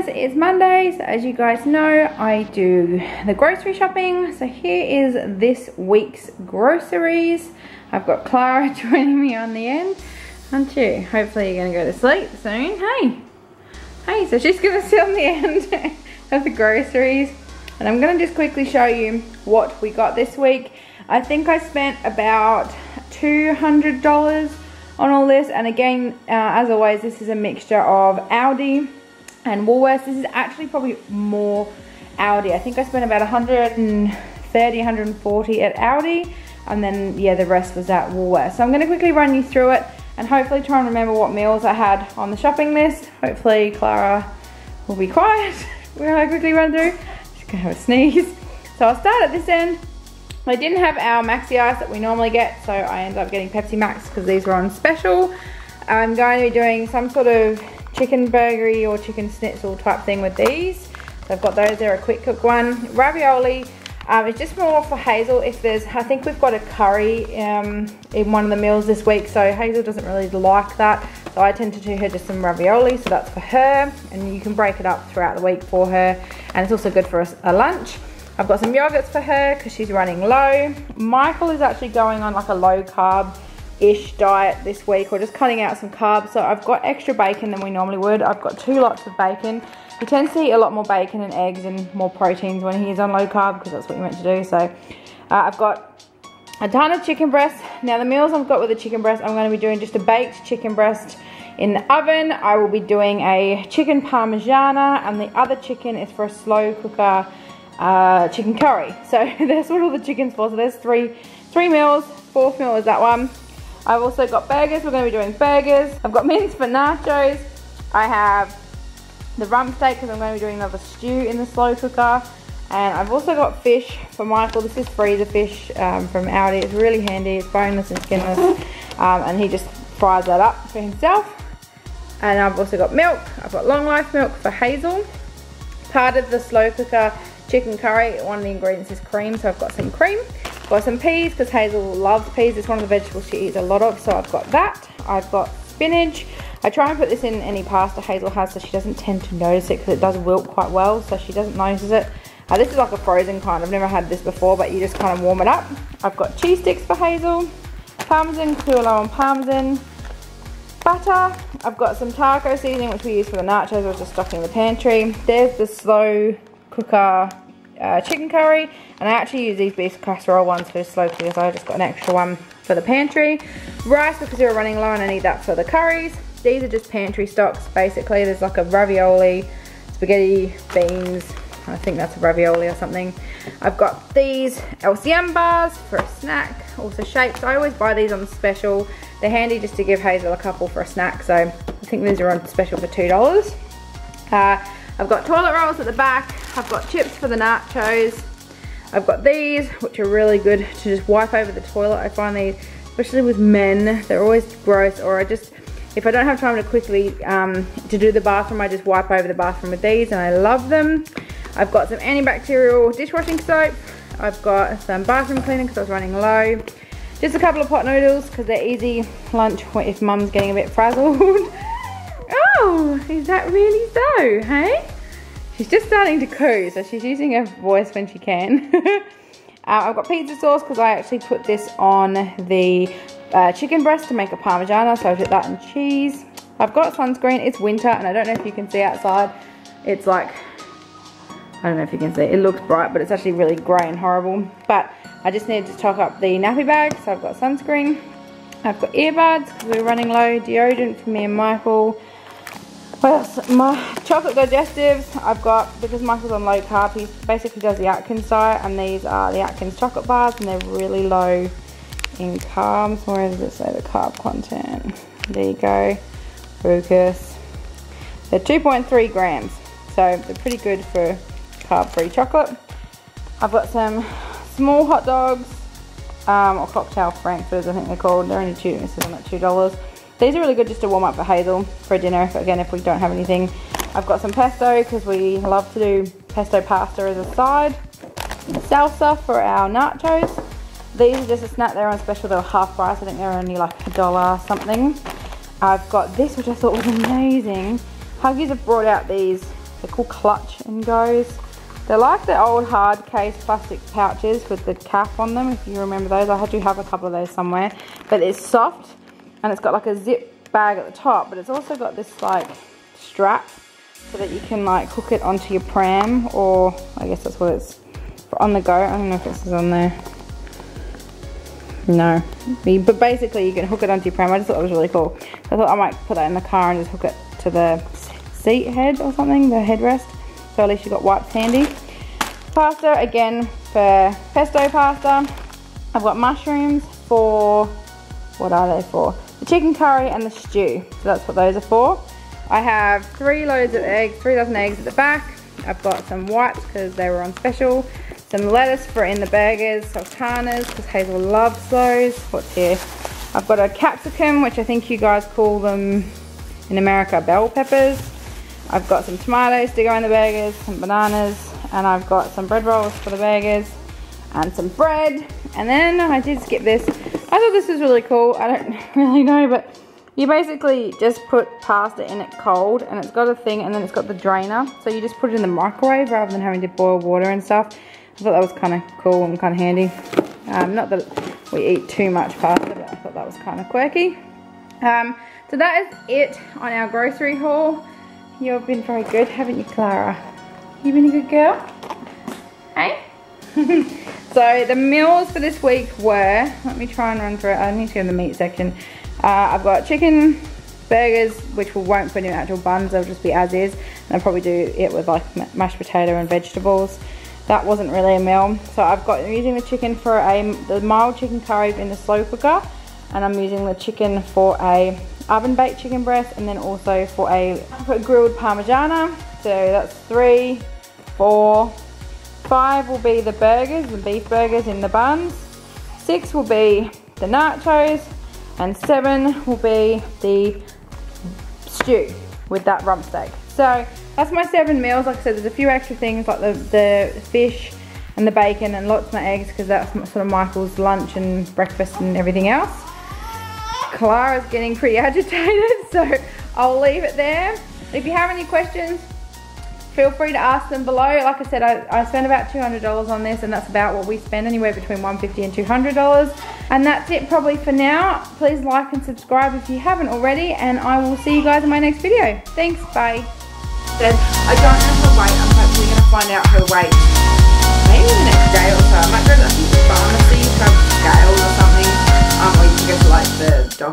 guys, it's Monday, so as you guys know, I do the grocery shopping. So here is this week's groceries. I've got Clara joining me on the end, aren't you? Hopefully you're gonna go to sleep soon. Hey, so she's gonna sit on the end of the groceries, and I'm gonna just quickly show you what we got this week. I think I spent about $200 on all this, and again, as always, this is a mixture of Aldi and Woolworths. This is actually probably more Aldi. I think I spent about 130, 140 at Aldi, and then yeah, the rest was at Woolworths. So I'm going to quickly run you through it and hopefully try and remember what meals I had on the shopping list. Hopefully Clara will be quiet when I quickly run through. She's going to have a sneeze. So I'll start at this end. I didn't have our Maxi Ice that we normally get, so I ended up getting Pepsi Max because these were on special. I'm going to be doing some sort of chicken burgery or chicken schnitzel type thing with these. So I've got those. They're a quick cook one. Ravioli, it's just more for Hazel. If there's, I think we've got a curry in one of the meals this week, so Hazel doesn't really like that. So I tend to do her just some ravioli, so that's for her. And you can break it up throughout the week for her. And it's also good for a lunch. I've got some yogurts for her because she's running low. Michael is actually going on like a low carb-ish diet this week, or just cutting out some carbs. So I've got extra bacon than we normally would. I've got 2 lots of bacon. He tends to eat a lot more bacon and eggs and more proteins when he is on low carb, because that's what you're meant to do. So I've got a ton of chicken breast. Now the meals I've got with the chicken breast, I'm going to be doing just a baked chicken breast in the oven. I will be doing a chicken parmigiana, and the other chicken is for a slow cooker chicken curry. So that's what all the chicken's for. So there's three meals. 4th meal is that one. I've also got burgers. We're going to be doing burgers. I've got mince for nachos. I have the rump steak because I'm going to be doing another stew in the slow cooker. And I've also got fish for Michael. This is freezer fish from Aldi. It's really handy. It's boneless and skinless. And he just fries that up for himself. And I've also got milk. I've got long life milk for Hazel. Part of the slow cooker chicken curry, one of the ingredients is cream, so I've got some cream. Got some peas because Hazel loves peas. It's one of the vegetables she eats a lot of, so I've got that. I've got spinach. I try and put this in any pasta Hazel has so she doesn't tend to notice it, because it does wilt quite well, so she doesn't notice it. This is like a frozen kind. I've never had this before, but you just kind of warm it up. I've got cheese sticks for Hazel, parmesan, cruel on parmesan, butter. I've got some taco seasoning which we use for the nachos. I was just stocking the pantry. There's the slow cooker chicken curry, and I actually use these beef casserole ones for slow cooker, so I just got an extra one for the pantry. Rice because you're running low and I need that for the curries. These are just pantry stocks basically. There's like a ravioli, spaghetti, beans, I think that's a ravioli or something. I've got these LCM bars for a snack, also shapes. I always buy these on special. They're handy just to give Hazel a couple for a snack, so I think these are on special for $2. I've got toilet rolls at the back. I've got chips for the nachos. I've got these, which are really good to just wipe over the toilet. I find these, especially with men, they're always gross, or if I don't have time to quickly to do the bathroom, I just wipe over the bathroom with these, and I love them. I've got some antibacterial dishwashing soap. I've got some bathroom cleaner because I was running low. Just a couple of pot noodles because they're easy lunch if mum's getting a bit frazzled. Oh, is that really so, hey? She's just starting to coo, so she's using her voice when she can. I've got pizza sauce because I actually put this on the chicken breast to make a parmigiana, so I put that in cheese. I've got sunscreen. It's winter, and I don't know if you can see outside. It's like, I don't know if you can see, it looks bright, but it's actually really grey and horrible. But I just needed to stock up the nappy bag, so I've got sunscreen. I've got earbuds because we're running low, deodorant for me and Michael. What else? My chocolate digestives I've got, because Michael's on low carb, he basically does the Atkins diet, and these are the Atkins chocolate bars, and they're really low in carbs. Where does it say the carb content? There you go. Focus. They're 2.3 grams, so they're pretty good for carb-free chocolate. I've got some small hot dogs, or cocktail frankfurters I think they're called. They're only $2. These are really good just to warm up for Hazel for dinner, if we don't have anything. I've got some pesto because we love to do pesto pasta as a side. Salsa for our nachos. These are just a snack. They're on special. They're half price. I think they're only like $1 something. I've got this, which I thought was amazing. Huggies have brought out these They're called Clutch and Goes. They're like the old hard case plastic pouches with the cap on them, if you remember those. I do have a couple of those somewhere. But it's soft and it's got like a zip bag at the top, but it's also got this like strap so that you can like hook it onto your pram, or I guess that's what it's for on the go. I don't know if this is on there. No, but basically you can hook it onto your pram. I just thought it was really cool. I thought I might put that in the car and just hook it to the seat head or something, the headrest. So at least you've got wipes handy. Pasta, again, for pesto pasta. I've got mushrooms for, what are they for? The chicken curry and the stew. So that's what those are for. I have 3 loads of eggs, 3 dozen eggs at the back. I've got some wipes because they were on special. Some lettuce for in the burgers, sultanas, because Hazel loves those. What's here? I've got a capsicum, which I think you guys call them in America bell peppers. I've got some tomatoes to go in the burgers, some bananas, and I've got some bread rolls for the burgers, and some bread. And then I did skip this. I thought this was really cool. I don't really know, but you basically just put pasta in it cold, and it's got a thing, and then it's got the drainer. So you just put it in the microwave rather than having to boil water and stuff. I thought that was kind of cool and kind of handy. Not that we eat too much pasta, but I thought that was kind of quirky. So that is it on our grocery haul. You've been very good, haven't you, Clara? You been a good girl? Hey? So the meals for this week were, let me try and run through it. I need to go in the meat section. I've got chicken burgers, which we won't put in actual buns, they'll just be as is. And I'll probably do it with like mashed potato and vegetables. That wasn't really a meal. So I'm using the chicken for the mild chicken curry in the slow cooker. And I'm using the chicken for a oven baked chicken breast, and then also for a grilled parmigiana. So that's 3, 4, 5 will be the burgers, the beef burgers in the buns. 6 will be the nachos, and 7 will be the stew with that rump steak. So that's my 7 meals. Like I said, there's a few extra things like the fish and the bacon and lots of eggs, because that's sort of Michael's lunch and breakfast and everything else. Clara's getting pretty agitated, so I'll leave it there. If you have any questions, feel free to ask them below. Like I said, I spent about $200 on this, and that's about what we spend, anywhere between $150 and $200. And that's it probably for now. Please like and subscribe if you haven't already, and I will see you guys in my next video. Thanks, bye. I don't know her weight. I'm hopefully going to find out her weight maybe the next day or so. I might go to the pharmacy to have scales or something, or you can go to like the doctor.